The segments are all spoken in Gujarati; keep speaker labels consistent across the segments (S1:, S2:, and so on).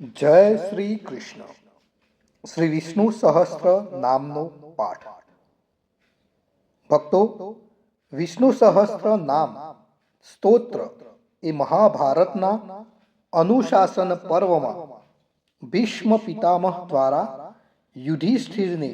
S1: જય શ્રી કૃષ્ણ. શ્રી વિષ્ણુ સહસ્ત્ર નામનો પાઠ. ભક્તો, વિષ્ણુ સહસ્ત્ર નામ સ્તોત્ર એ મહાભારતના અનુશાસન પર્વમાં ભીષ્મ પિતામહ દ્વારા યુધિષ્ઠિરને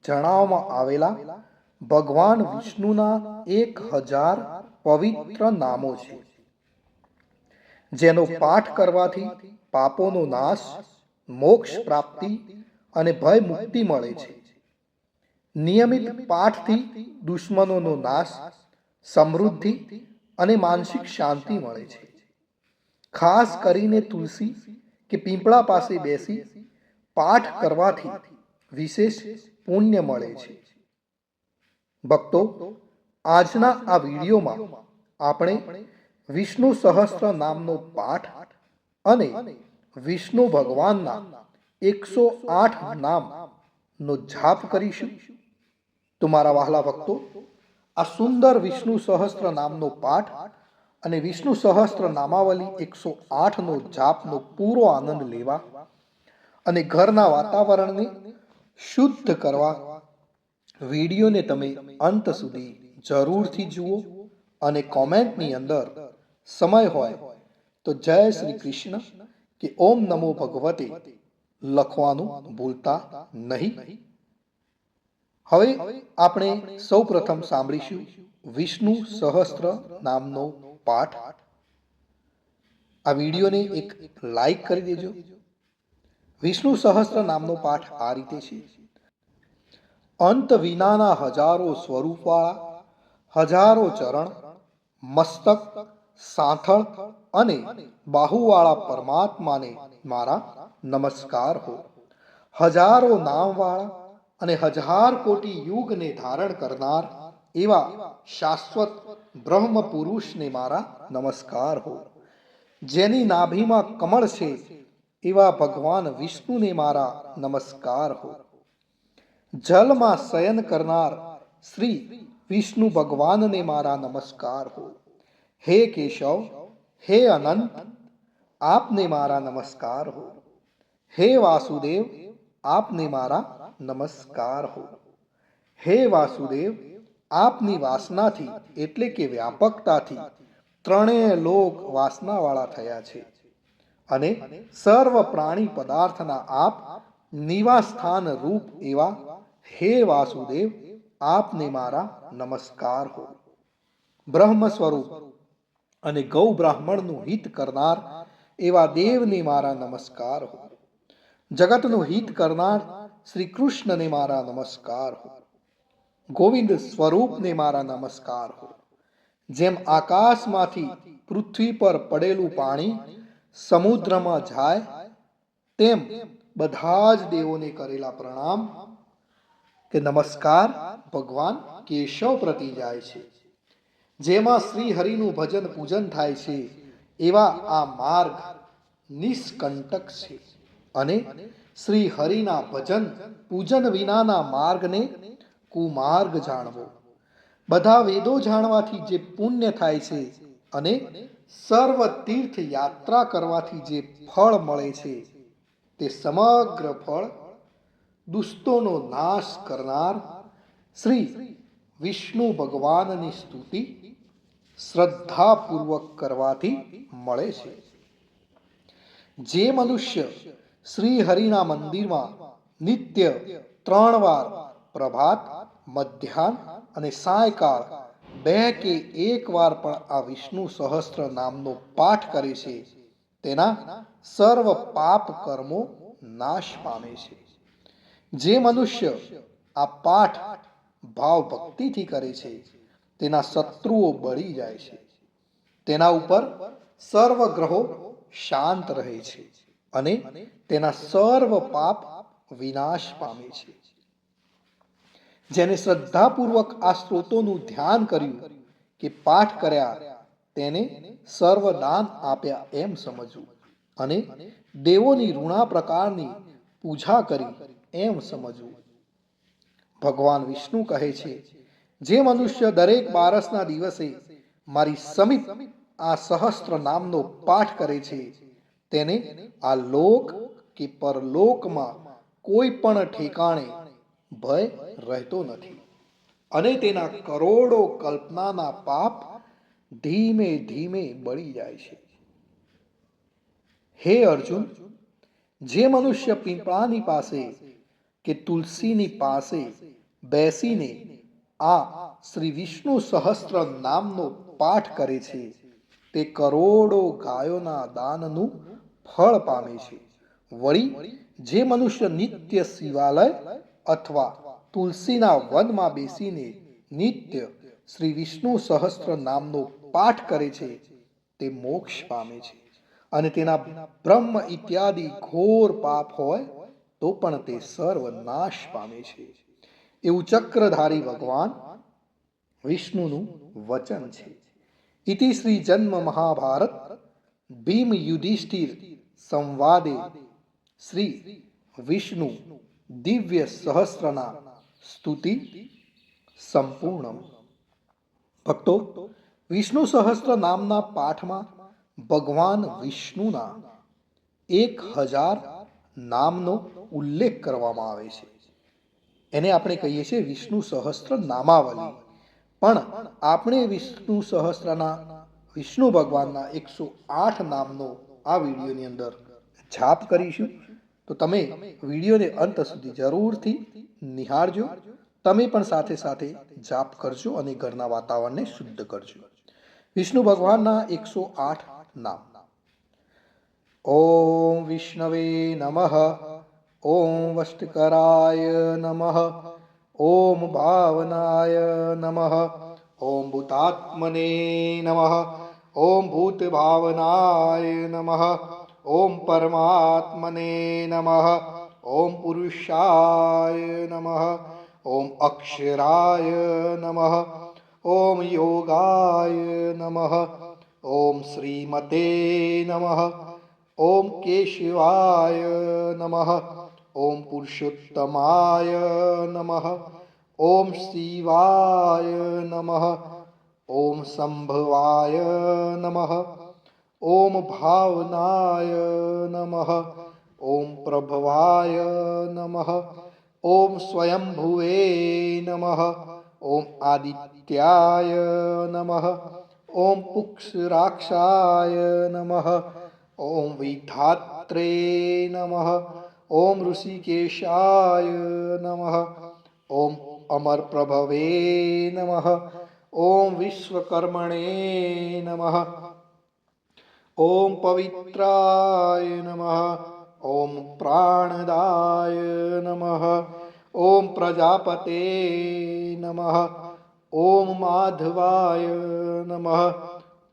S1: જણાવવામાં આવેલા ભગવાન વિષ્ણુના 1000 પવિત્ર નામો છે, જેનો પાઠ કરવાથી પાપોનો નાશ, મોક્ષ પ્રાપ્તિ અને ભય મુક્તિ મળે છે. નિયમિત પાઠથી દુશ્મનોનો નાશ, સમૃદ્ધિ અને માનસિક શાંતિ મળે છે. ખાસ કરીને તુલસી કે પીપળા પાસે બેસી પાઠ કરવાથી વિશેષ પુણ્ય મળે છે. ભક્તો, આજના આ વિડીયોમાં આપણે વિષ્ણુ સહસ્ત્ર નામનો પાઠ અને વિષ્ણુ ભગવાનના 108 નામનો જાપ કરીશું. તો મારા વહાલા ભક્તો, આ સુંદર વિષ્ણુ સહસ્ત્ર નામનો પાઠ અને વિષ્ણુ સહસ્ત્ર નામાવલી 108 નો જાપનો પૂરો આનંદ લેવા અને ઘરના વાતાવરણને શુદ્ધ કરવા વિડીયોને તમે અંત સુધી જરૂરથી જુઓ અને કોમેન્ટની અંદર સમય હોય તો જય શ્રી કૃષ્ણ કે ઓમ નમો ભગવતે લખવાનું ભૂલતા નહીં. હવે આપણે સૌ પ્રથમ સાંભળીશું વિષ્ણુ સહસ્ત્ર નામનો પાઠ. આ વિડીયોને એક લાઈક કરી દેજો. વિષ્ણુ સહસ્ત્ર નામનો પાઠ આ રીતે છે: અંત વિનાના હજારો સ્વરૂપવાળા, હજારો ચરણ, મસ્તક, સાથળ અને બાહુવાળા પરમાત્માને મારા નમસ્કાર હો. હજારો નામવાળા અને હજાર કોટી યુગને ધારણ કરનાર એવા શાશ્વત બ્રહ્મ પુરુષને મારા નમસ્કાર હો. જેની નાભીમાં કમળ છે એવા ભગવાન વિષ્ણુને મારા નમસ્કાર હો. જલમાં શયન કરનાર શ્રી વિષ્ણુ ભગવાનને મારા નમસ્કાર હો. હે કેશવ, હે અનંત, આપને મારા નમસ્કાર હો. હે વાસુદેવ, આપને મારા નમસ્કાર હો. હે વાસુદેવ, આપની વાસનાથી એટલે કે વ્યાપકતાથી ત્રણેય લોક વાસનાવાળા થયા છે અને સર્વ પ્રાણી પદાર્થના આપ નિવાસ સ્થાન રૂપ એવા હે વાસુદેવ, આપને મારા નમસ્કાર હો. બ્રહ્મ સ્વરૂપ અને ગૌ બ્રાહ્મણનું હિત કરનાર એવા દેવને મારા નમસ્કાર હો. જગતનું હિત કરનાર શ્રી કૃષ્ણને મારા નમસ્કાર હો. ગોવિંદ સ્વરૂપને મારા નમસ્કાર હો. જેમ આકાશમાંથી પૃથ્વી પર પડેલું પાણી સમુદ્રમાં જાય તેમ બધા જ દેવોને કરેલા પ્રણામ કે નમસ્કાર ભગવાન કેશવ પ્રતિ જાય છે. જેમાં શ્રી હરિનું ભજન પૂજન થાય છે એવા આ માર્ગ નિષ્કંટક છે અને શ્રી હરિના ભજન પૂજન વિનાના માર્ગને કુમાર્ગ જાણવો. બધા વેદો જાણવાથી જે પુણ્ય થાય છે અને સર્વ તીર્થ યાત્રા કરવાથી જે ફળ મળે છે તે સમગ્ર ફળ દુષ્ટોનો નાશ કરનાર શ્રી વિષ્ણુ ભગવાનની સ્તુતિ શ્રદ્ધાપૂર્વક કરવાથી મળે છે. જે મનુષ્ય શ્રી હરિના મંદિરમાં નિત્ય 3 વાર પ્રભાત, મધ્યાહન અને સાયકાળ 2 કે 1 વાર પણ આ વિષ્ણુ સહસ્ત્ર નામનો પાઠ કરે છે તેના સર્વ પાપ કર્મો નાશ પામે છે. જે મનુષ્ય આ પાઠ ભાવ ભક્તિથી કરે છે તેના શત્રુઓ બળી જાય છે. તેના ઉપર સર્વ ગ્રહો શાંત રહે છે અને તેના સર્વ પાપ વિનાશ પામે છે. જેને શ્રદ્ધાપૂર્વક આ સ્ત્રોતોનું ધ્યાન કર્યું કે પાઠ કર્યા તેને સર્વ દાન આપ્યા એમ સમજવું અને દેવોની ઋણા પ્રકારની પૂજા કરી એમ સમજવું. ભગવાન વિષ્ણુ કહે છે, જે મનુષ્ય દરેક બારસના દિવસે મારી સમીપ આ સહસ્ત્ર નામનો પાઠ કરે છે તેને આ લોક કે પરલોકમાં કોઈ પણ ઠેકાણે ભય રહેતો નથી અને તેના કરોડો કલ્પનાના પાપ ધીમે ધીમે બળી જાય છે. હે અર્જુન, જે મનુષ્ય પીપળાની પાસે કે તુલસીની પાસે બેસીને આ શ્રી વિષ્ણુ સહસ્ત્ર નામનો પાઠ કરે છે તે કરોડો ગાયોના દાનનું ફળ પામે છે. વળી જે મનુષ્ય નિત્ય શિવાલય અથવા તુલસીના વનમાં બેસીને નિત્ય શ્રી વિષ્ણુ સહસ્ત્ર નામનો પાઠ કરે છે તે મોક્ષ પામે છે અને તેના બ્રહ્મ ઇત્યાદિ ઘોર પાપ હોય તો પણ તે સર્વનાશ પામે છે. એવું ચક્રધારી ભગવાન વિષ્ણુનું વચન છે. ઇતિ શ્રી જન્મ મહાભારત ભીમ યુધિષ્ઠિર સંવાદે શ્રી વિષ્ણુ દિવ્ય સહસ્રના સ્તુતિ સંપૂર્ણમ. ભક્તો, વિષ્ણુ સહસ્ત્ર નામના પાઠમાં ભગવાન વિષ્ણુના 1000 નામનો ઉલ્લેખ કરવામાં આવે છે. એને આપણે કહીએ છીએ વિષ્ણુ સહસ્ત્ર નામાવલી. પણ આપણે વિષ્ણુ સહસ્ત્રના વિષ્ણુ ભગવાનના 108 નામનો આ વિડીયોની અંદર જાપ કરીશું. તો તમે વિડીયોને અંત સુધી જરૂરથી નિહાળજો. તમે પણ સાથે સાથે જાપ કરજો અને ઘરના વાતાવરણને શુદ્ધ કરજો. વિષ્ણુ ભગવાનના 108 નામ. ઓમ વિષ્ણવે નમઃ. ઓમ વષ્ટકરાય નમઃ. ઓમ ભાવનાય નમઃ. ઓમ ભૂતાત્મને નમઃ. ઓમ ભૂત ભાવનાય નમઃ. ઓમ પરમાત્મને નમઃ. ઓમ પુરુષાય નમઃ. ઓમ અક્ષરાય નમઃ. ઓમ યોગાય નમઃ. ઓમ શ્રીમતે નમઃ. ઓમ કેશવાય નમઃ. ઓમ પુરુષોત્તમાય નમઃ. ઓમ શિવાય નમઃ. ઓમ સંભવાય નમઃ. ઓમ ભાવનાય નમઃ. ઓમ પ્રભવાય નમઃ. ઓમ સ્વયંભુવે નમઃ. ઓમ આદિત્યાય નમઃ. ઓમ પુક્ષરાક્ષાય નમઃ. ઓમ વિધાત્રે નમઃ. ઓમ ઋષિકેશાય નમઃ. ઓમ અમરપ્રભવે નમઃ. ઓમ વિશ્વકર્મણે નમઃ. ઓમ પવિત્રાય નમઃ. ઓમ પ્રાણદાય નમઃ. ઓમ પ્રજાપતે નમઃ. ઓમ માધવાય નમઃ.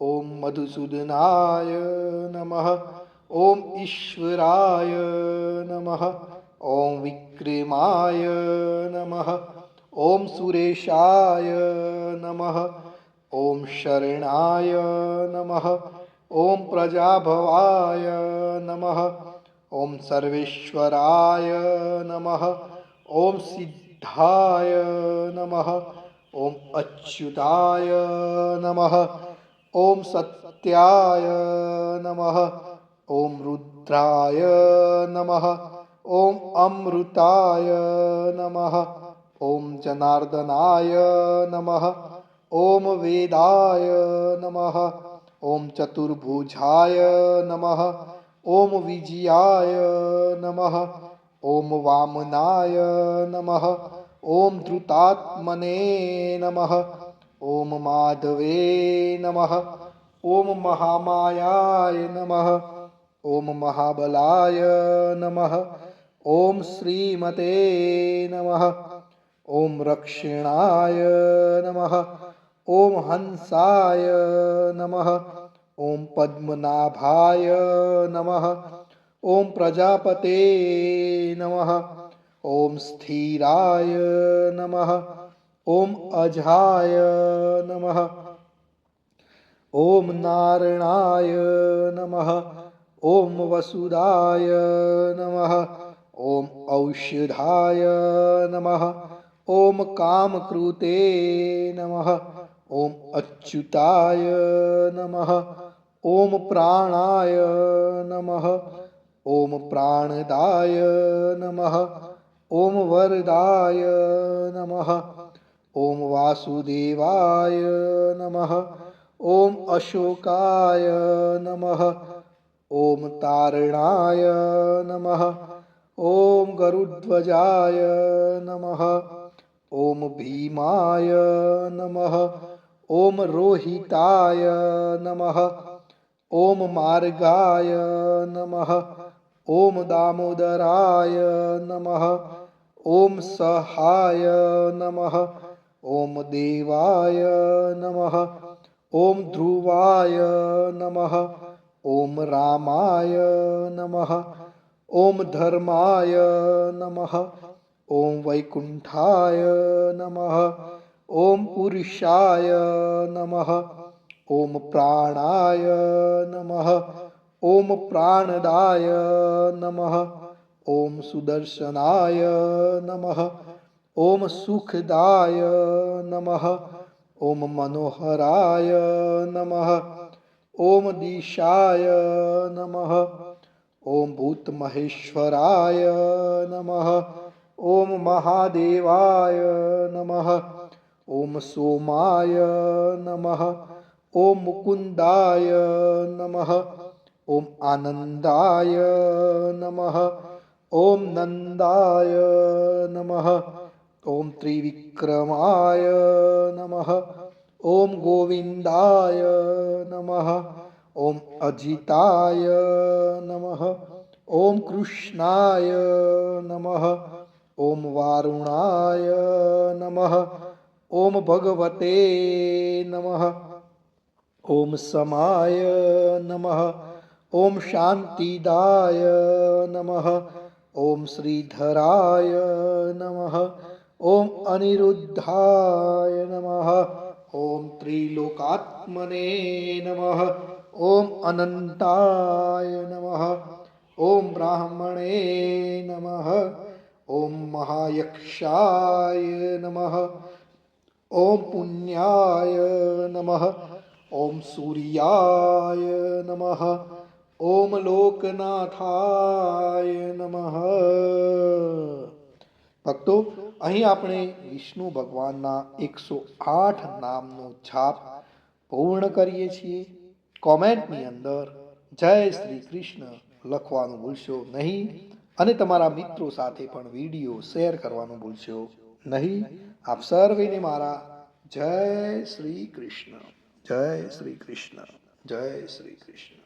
S1: ઓમ મધુસૂદનાય નમઃ. ઓમ ઈશ્વરાય નમઃ. ઓમ વિક્રમાય નમઃ. ઓમ સુરેશાય નમઃ. ઓમ શરણાય નમઃ. ઓમ પ્રજાભવાય નમઃ. ઓમ સર્વેશ્વરાય નમઃ. ઓમ સિદ્ધાય નમઃ. ઓમ અચ્યુતાય નમઃ. ઓમ સત્યાય નમઃ. ઓમ રુદ્રાય નમઃ. ઓમ અમૃતાય નમઃ. ઓમ જનાર્દનાય નમઃ. ઓમ વેદાય નમઃ. ઓમ ચતુર્ભુજાય નમઃ. ઓમ વિજયાય નમઃ. ઓમ વામનાય નમઃ. ઓમ ધૃતાત્મને નમઃ. ઓમ માધવે નમઃ. ઓમ મહામાયાય નમઃ. ઓમ મહાબલાય નમઃ. ઓમ શ્રીમતે નમઃ. ઓમ રક્ષણાય નમઃ. ઓમ હંસાય નમઃ. ઓમ પદ્મનાભાય નમઃ. ઓમ પ્રજાપતે નમઃ. ઓમ સ્થિરાય નમઃ. ઓમ અજાય નમઃ. ઓમ નારણાય નમઃ. ઓમ વસુદાય નમઃ. ઓમ ઔષધાય નમઃ. ઓમ કામકૃતે નમઃ. ઓમ અચ્યુતાય નમઃ. ઓમ પ્રાણાય નમઃ, ઓમ પ્રાણદાય નમઃ, ઓમ વરદાય નમઃ, ઓમ વાસુદેવાય નમઃ, ઓમ અશોકાય નમઃ, ઓમ તારણાય નમઃ, ઓમ ગરુડ્ધ્વજાય નમઃ, ઓમ ભીમાય નમઃ, ઓમ રોહિતાય નમઃ, ઓમ માર્ગાય નમઃ, ઓમ દામોદરાય નમઃ, ઓમ સહાય નમઃ, ઓમ દેવાય નમઃ, ઓમ ધ્રુવાય નમઃ, ઓમ રામાય નમઃ, ઓમ ધર્માય નમઃ, ઓમ વૈકુંઠાય નમઃ, ઓમ પુરુષાય નમઃ, ઓમ પ્રાણાય નમઃ, ઓમ પ્રાણદાય નમઃ, ઓમ સુદર્શનાય નમઃ, ઓમ સુખદાય નમઃ, ઓમ મનોહરાય નમઃ, ઓમ દિશાય નમઃ, ઓમ ભૂતમહેશ્વરાય નમઃ, ઓમ મહાદેવાય નમઃ, ઓમ સોમાય નમઃ, ઓમ મુકુંદાય નમઃ, ઓમ આનંદાય નમઃ, ઓમ નંદાય નમઃ, ઓમ ત્રિવિક્રમાય નમઃ, ઓમ ગોવિંદાય નમઃ, ઓમ અજિતાય નમઃ, ઓમ કૃષ્ણાય નમઃ, ઓમ વારુણાય નમઃ, ઓમ ભગવતે નમઃ, ઓમ સમાય નમઃ, ઓમ શાંતિદાય નમઃ, ઓમ શ્રીધરાય નમઃ, ઓમ અનિરુદ્ધાય નમઃ, ઓમ ત્રિલોકાત્મને નમઃ, ઓમ અનંતાય નમઃ, ઓમ બ્રાહ્મણે નમઃ, ઓમ મહાયક્ષાય નમઃ, ઓમ પુણ્યાય નમઃ, ઓમ સૂર્યાય નમઃ, ઓમ લોકનાથાય નમઃ. ભક્તો, અહીં આપણે વિષ્ણુ ભગવાનના 108 નામનો જાપ પૂર્ણ કરીએ છીએ. કોમેન્ટની અંદર જય શ્રી કૃષ્ણ લખવાનું ભૂલશો નહીં અને તમારા મિત્રો સાથે પણ વિડીયો શેર કરવાનું ભૂલશો નહીં. આપ સર્વેને મારા જય શ્રી કૃષ્ણ, જય શ્રી કૃષ્ણ, જય શ્રી કૃષ્ણ.